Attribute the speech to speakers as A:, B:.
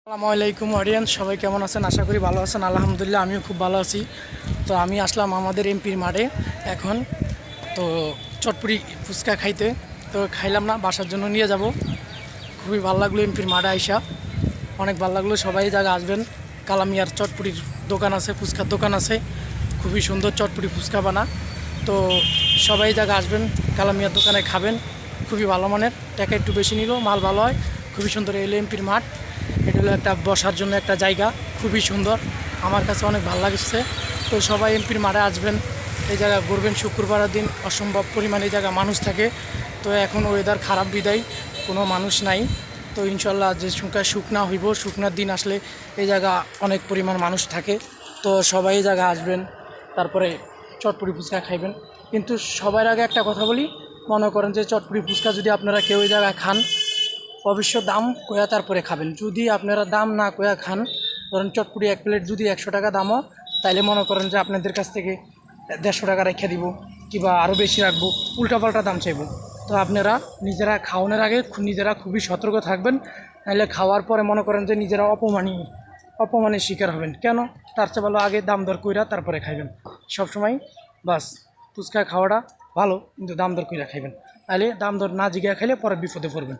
A: আসসালামু আলাইকুম অডিয়েন্স, সবাই কেমন আছেন? আশা করি ভালো আছেন। আলহামদুলিল্লাহ আমিও খুব ভালো আছি। তো আমি আসলাম আমাদের এমপির মাঠে এখন। তো চটপুরি ফুচকা খাইতে, তো খাইলাম না, বাসার জন্য নিয়ে যাব। খুবই ভালো লাগলো এমপির মাঠে আইসা, অনেক ভালো লাগলো। সবাই এই জায়গায় আসবেন। কালামিয়ার চটপুরির দোকান আছে, ফুচকার দোকান আছে, খুবই সুন্দর চটপুরি ফুচকা বানা। তো সবাই এই জায়গায় আসবেন, কালামিয়ার দোকানে খাবেন। খুবই ভালো মানের, টাকা একটু বেশি নিল, মাল ভালো হয়। খুবই সুন্দর এল এমপির মাঠ। এটা হলো একটা বসার জন্য একটা জায়গা, খুবই সুন্দর, আমার কাছে অনেক ভালো লাগছে। তো সবাই এমপির মাঠে আসবেন, এই জায়গা ঘুরবেন। শুক্রবারের দিন অসম্ভব পরিমাণে এই জায়গা মানুষ থাকে। তো এখন ওয়েদার খারাপ বিদায় কোনো মানুষ নাই। তো ইনশাল্লাহ যে শুকনা হইব, শুকনার দিন আসলে এই জায়গা অনেক পরিমাণ মানুষ থাকে। তো সবাই এই জায়গা আসবেন, তারপরে চটপুরি ফুচকা খাইবেন। কিন্তু সবার আগে একটা কথা বলি, মনে করেন যে চটপুরি ফুচকা যদি আপনারা কেউ এই জায়গায় খান, অবশ্য দাম কয়া তারপরে খাবেন। যদি আপনারা দাম না কয়া খান, ধরেন চটপুরি এক প্লেট যদি 100 টাকা দামও, তাইলে মনে করেন যে আপনাদের কাছ থেকে 150 টাকা রেখে দিব, কিংবা আরও বেশি রাখবো, উল্টাপাল্টা দাম চাইবো। তো আপনারা নিজেরা খাওয়ানোর আগে নিজেরা খুবই সতর্ক থাকবেন, নাহলে খাওয়ার পরে মনে করেন যে নিজেরা অপমানের শিকার হবেন। কেন? তার চেয়ে ভালো আগে দাম দর কইরা তারপরে খাইবেন সবসময়। বাস, ফুচকা খাওয়াটা ভালো, কিন্তু দাম দর কইরা খাইবেন, তাহলে দাম দর না জিগিয়া খাইলে পরে বিপদে পড়বেন।